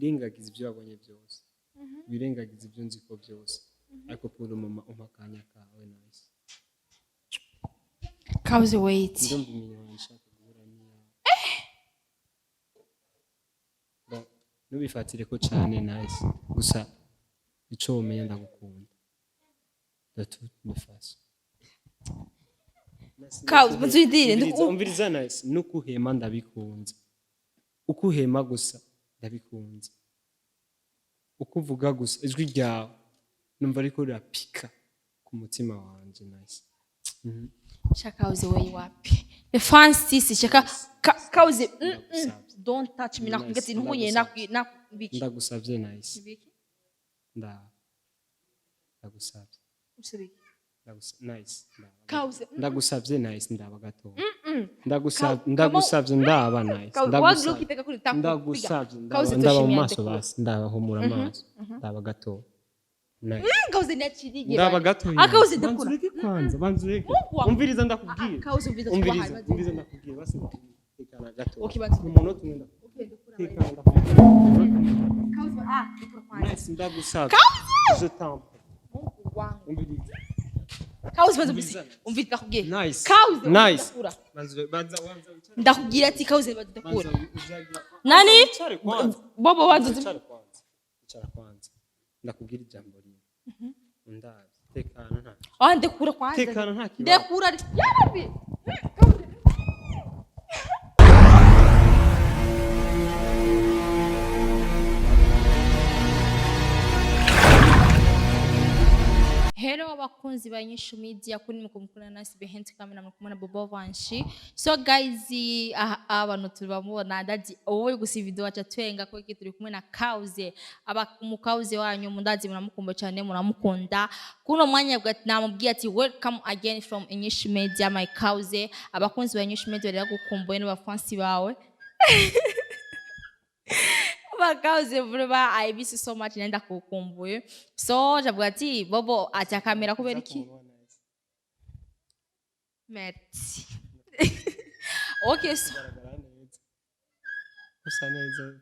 birengagiza ibyo wabonye byose birengagiza ibyo nzi ko byose ariko pour mama umpakanya kawe nice Cause wait. ndumva iminwa nshaka guhura niya bon nubifatire ko cyane nice gusa ico umenya ndagukunda de toute façon Cause muzidire umviriza nice nukuhema ndabikunze ukuhema gusa ndabikunze ukuvuga gusa ijwi ryawe numva ariko rirapika ku mutima wanje nice Shaka uze way wapi the fancy shaka cause don't touch me nakugati ntuye na biki ndagusavye nice biki ndagusavye usibiki nice cause ndagusavye nice ndaba gato ndagusavye ndaba nice ndagusavye ndaba mu maso basi ndabahumura amaso ndaba gato nice cause nechirige ndaba gato akauze ndakura kwanza banzureke umviriza ndakubwira cause umviriza ndakubwira basi tekana gato okay bantu umuntu tumwe tekana ndakubwira cause ndakura kwanza nice ndagusavye je t'en umviriza cause umviriza kubwira nice cause nice banza ndakubwira ati cause ndakura nani bobo wanzu icara kwanza ndakubwira ijambo rimwe ndazi tekana nta ndakura kwanza tekana nta kibazo ndakura yarabi Hello abakunzi ba INYISHU media kuri mukumukuna nasi behind camera mukumana Bobo Vanshi. So guys abantu tubamubona ndazi wowe gusa video acha twenga ko iki turi kumwe na Kauze abamukauze wanyu mundazi munamukumba cyane munamukunda kuno mwanya namubwiye ati welcome again from INYISHU media my Kauze abakunzi ba INYISHU media rero gukumbuye n'abafansi bawe Kauze vuba I miss you so much nenda kukumbuye so javuga ati Bobo acha kamera kubera iki merci okay so usa neza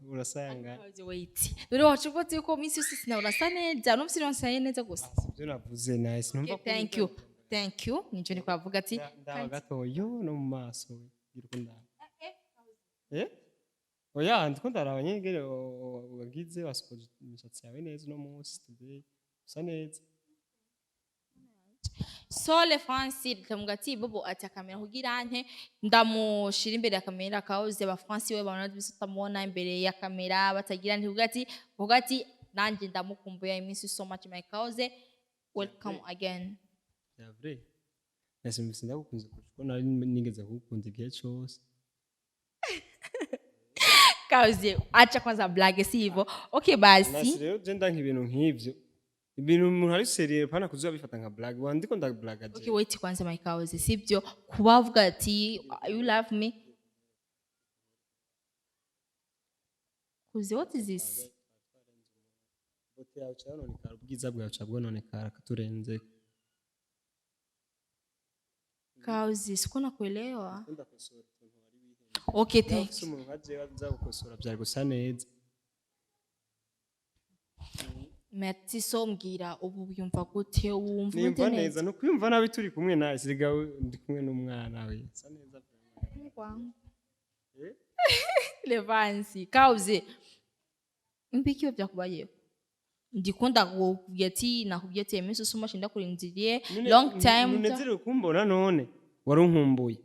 urasanga Kauze wait rero wachupote ko misi sisi na urasa neza no msiri wansaye neza gusa byo navuze nice numva thank you nico ni kwavuga ati ndaba gato yo no mu maso girukunda oya ndiko ndaraba nyengere wagize wasoje imishatsi yawe neza no munsi today usa neza so le fancy tamugati Bobo ati kamera kugira ante ndamushira imbere ya kamera Kauze aba fancy we bana bistamona imbere ya kamera batagira nti ugati nanje ndamukumbuye I miss you so much my Kauze welcome again ya vrai nasi ndagukunze kuko nari nigeze kugukunza igihe cyose Kauze acha kwanza blage si hivyo okay basi nasi rero je ndanka ibintu nk'ivyo ibintu umuntu ari serious pana kuzuba bifata nka blage wandiko ndablaga je okay wait kwanza my Kauze sibyo kubavuga ati you love me kuze what is this bote yawe cyane none kara ubwiza bwawe cyabwo none kara katurenze Kauze siko nakuelewa okay thank you umuntu haje baza gukosora byari gusa neza merci so mbwira ubu byumva gute wumva nimva neza no kwiyumva nabi turi kumwe nawe sigawe ndi kumwe n'umwana we sa neza Levansi Kauze mbiki byakubayeho ndikunda kuvuga ati nakubwiye ati iminsi so much ndakurindiriye long time nunezere kumbona none warunkumbuye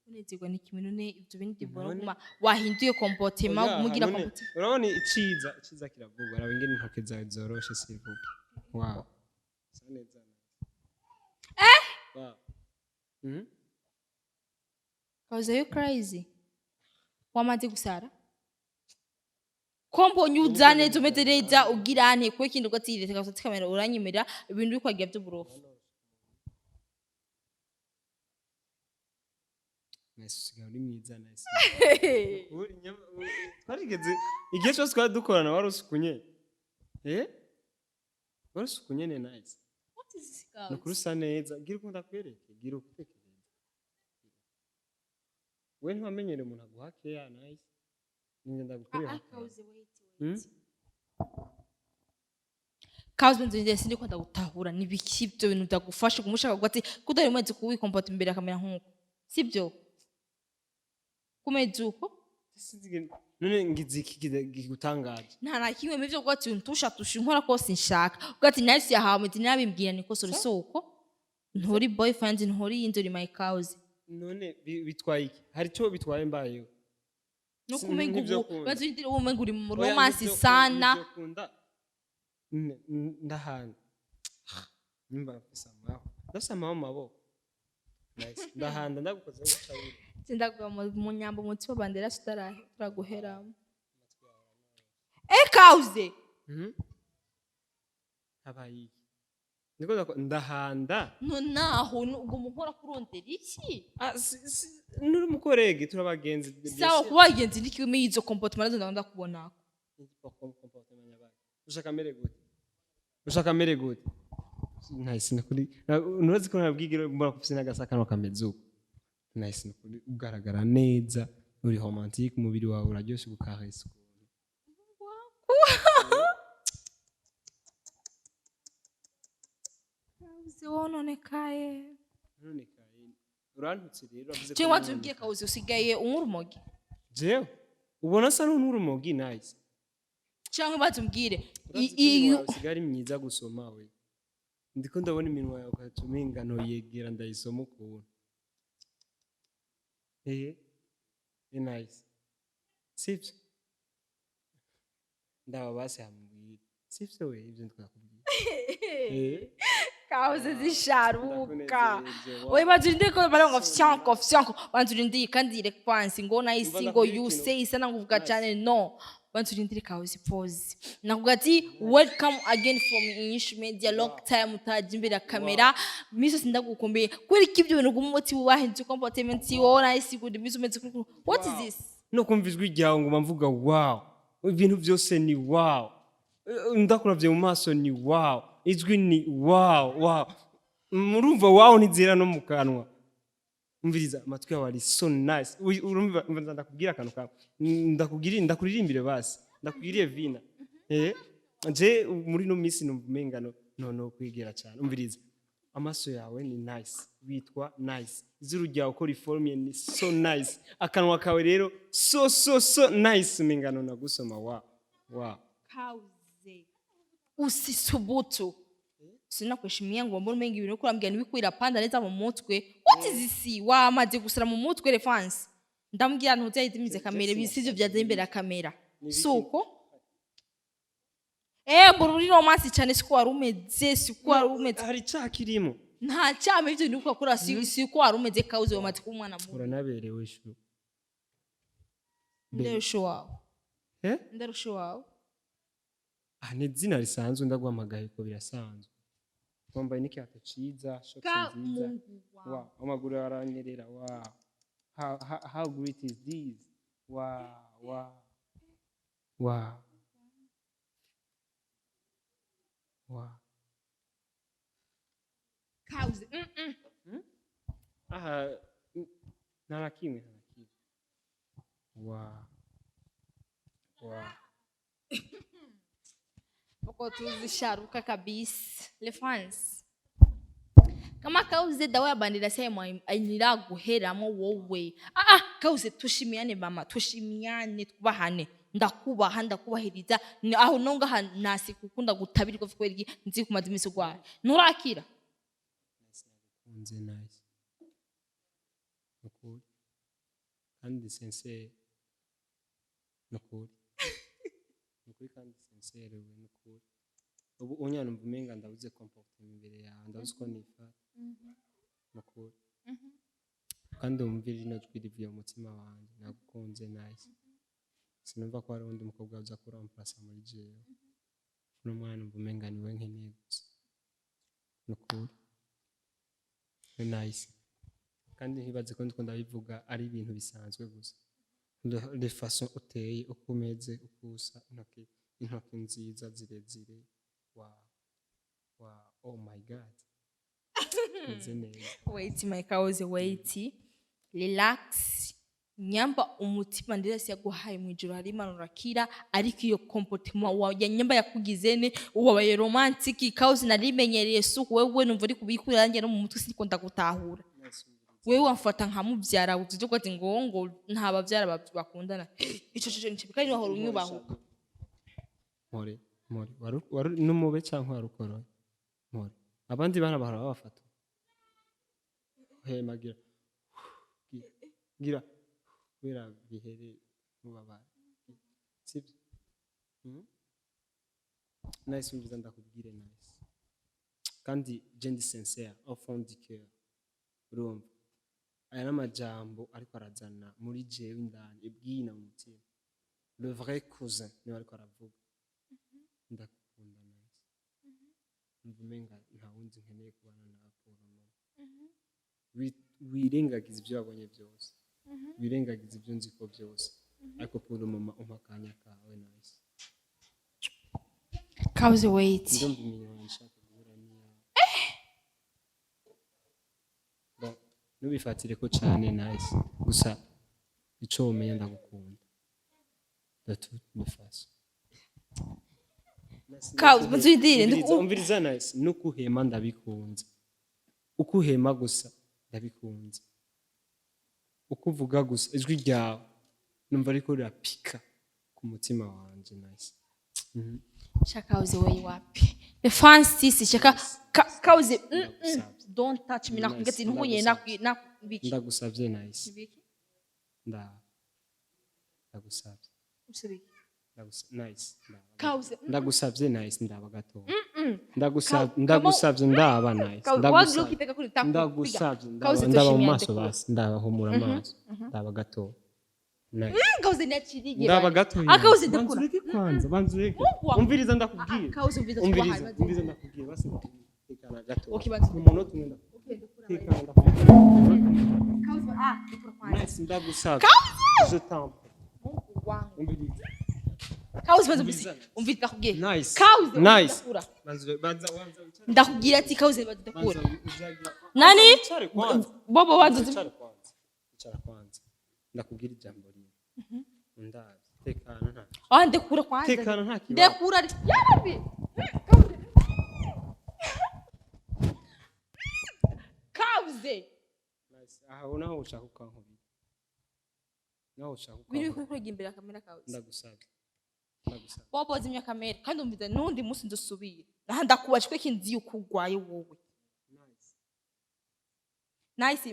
unezerwa n'ikiminune ibyo bindi boroma wahinduye comportement mugira comportement urabona iciza kiravugwa arabe ngene intoke zawe zoroshe sivuga wow sa neza wow Kauze you crazy wamaze gusara kombo nyuza neza umetereza ugira ante kwe kindi ugatirete gasati kamera uranyimira ibintu bikwagiye by'uburofu nasiga uri mwiza nasi twarigeze igihe cyose twadukorana warusukunye warusukunye ne nice what is this guy nukurusa neza gira ukunda kwereke gira ukutekereza we ntwamenyere umuntu aguhake ya nice ninge ndagukorera Kauze wait Kazi nzinde sindi ko ndagutahura nibiki byo bintu ndagufasha kumushaka gwati kudari mwezi kuwikomporta imbere kamera nkuko sibyo kumeze uko none ngiziki gigutangaje nta kimwe mivyo gwati ntusha inkora kose nshaka gwati nice yahawe miti nabimbwira niko soko nturi boyfriend nturi induri my cows none bitwaye iki hari cyo bitwaye mbayeho no kumenga ubu bazindira ubumenga uri mu romance sana ndahana nimba fisamaho ndasamaho maboko nice ndahanda ndagukoze gucabira sindagwa mu nyambo mutsi wa bandera turaguheramo kauze abayi niko ndahanda naho ubwo muhora kurondera iki nuri mukorege turabagenzi sawa kubagenzi ndikiwe izo comportement ndakunda kubona ushaka mere gute nice nakuri nurazi ko nabwigire mbona kufise nagasakano kamezuko nice nakuri ugaragara neza uri romantique umubiri wawe uraryoshe gukaresa nonekaye urantutse rero avuze ko wazubwiye kauzi usigaye unkurumogi jewe ubona sa n'urumogi nice cyangwa bazumbwire usigari myiza gusoma we ndiko ndabona iminwa yawe ukatuma ingano yegera ndayisoma ukuntu nice sivyo ndaba basi hamubwira sivyo we ibyo ndakubwira kauze zisharuka we bazinde ko barongo fianco banzurindi kandi rekwansi ngo nice ngo you say sana nguvuga cyane no banzurindi kauze pause nakuvuga ati welcome again from INYISHU media long time utaje imbere ya kamera miso sindagukombe kuri kibyo bintu gumutsi wahenze comportment yo nice good miso meze what is this no kumvizwa ijyaho ngo mvuga wow ibintu byose ni wow ndakuravye mu maso ni wow ijwi ni wow murumva wow nizera no mukanwa umviriza amatwi yawe ari so nice urumva ndakubwira akantu kawe ndakuririmbire basi ndakugiriye vina je muri no misi numvumenga no kwigera cyane umviriza amaso yawe ni nice witwa nice izuru ryawe uko reformye ni so nice akanwa kawe rero so nice umengano nagusoma wow kauze usisubutu sina kwishimia ngo mbona mengi ibintu kurambya nibikwira panda neza mu mutwe what is this wamaze gusara mu mutwe reference ndambwira ntu byayitimize kamera bisivyo byaje imbere ya kamera suko bururi romance cyane siko warumeze siko warumeze hari cyakirimo nta cyame ibyo ndiko akora siko warumeze kauze wamaze kumwana mu uranaberewe shu ndarusho wawe ndarusho wawe ni izina risanzwe ndaguhamagaye ko birasanzwe wambaye n'ikihato ciza shoki nziza wow amaguru aranyerera wow how great is this wow kauze narakimwe wow Poko tuzisharuka kabisa les fans kama kauze dawa ya bandira sema ainira guheramo wowe kauze tushimiane mama tushimiane twubahane ndakubahiriza aho nonga nasi kukunda gutabirwa kweri nzi kumaza imisi gwaye nurakira unze nice nukuri kandi sincere nukuri kandi sincere we nukuri ubu unyana mvumenga ndabuze comportement imbere yawe ndabuze ko nifata nukuri kandi umvira ino jwi rivuye mu mutima wanjye nagukunze nice sinumva ko hari undi mukobwa uza kuramplasa muri jewe n'umwana mvumenga niwe nkeneye gusa nukuri nice kandi ntibaze ko ndiko ndabivuga ari ibintu bisanzwe gusa de façon uteye ukomeze ukusa intoki nziza zirezire oh my god wait my cows wait relax nyamba umutima ndirasi yaguhaye mu ijoro hari imana urakira ariko iyo comportement wa nyamba yakugizene uwabaye romantic cause narimenyereye suko wewe numva uri kubikura nanjye no mu mutwe sikonda gutahura wewe wamfata nka muvyara uvuze ko ati ngo nta bavyara bakundana ico cyo kandi wahora unyubahuka more wari numube cyangwa warukoroye more abandi bana bahora babafata hemagira gira kubera bihere mubabara sibyo nice umviza ndakubwire nice kandi jendi sincere au fond du cœur urumva aya n'amajambo ariko arazana muri jewe indani ibwina mu mutima le vrai cousin niwe ariko aravuga ndakunda nice mvumenga nta wundi nkeneye kubana na Apollo wirengagiza ibyo wabonye byose wirengagiza ibyo nzi ko byose ariko pour mama umpakanya kawe nice cause wait ndumva iminyoni nshaka guhura niya bon nubifatire ko cyane nice gusa ico umenya ndagukunda de toute mes façons cause muzidire umviriza nice nukuhema ndabikunze ukuhema gusa ndabikunze ukuvuga gusa ijwi ryawe numva ariko rirapika ku mutima wanje nice shaka uze wewe wapi the fancy shaka cause don't touch me nakugati ntukunye nakubiki ndagusabye nice ndagusabye usibiki nice cause ndagusabye nice ndaba gato ndagusabye ndaba nice ndagusabye ndaba mu maso basi ndabahumura amaso ndaba gato nice cause naciriye ndaba gato akauze ndakura kwanza banzureke umviriza ndakubwira cause umviriza ndakubwira basi tekana gato okay bantu umunota umwe tekana ndakubwira cause ndakura kwanza nice ndagusabye je t'en umviriza cause umviriza kubwiye nice cause nice banza ndakubwira ati cause ndakura nani bobo waduze icara kwanza ndakubwira ijambo rimwe ndazi tekana nta ndekura kwanza tekana nta kibazo ndekura yabi cause nice aha unaho ushaka ukankubira naho ushaka biri kukurega imbere ya kamera cause ndagusabye bobo zimya kamera kandi umviza nundi musi ndusubira ndakubashwe kinzi ukugwaye wowe nice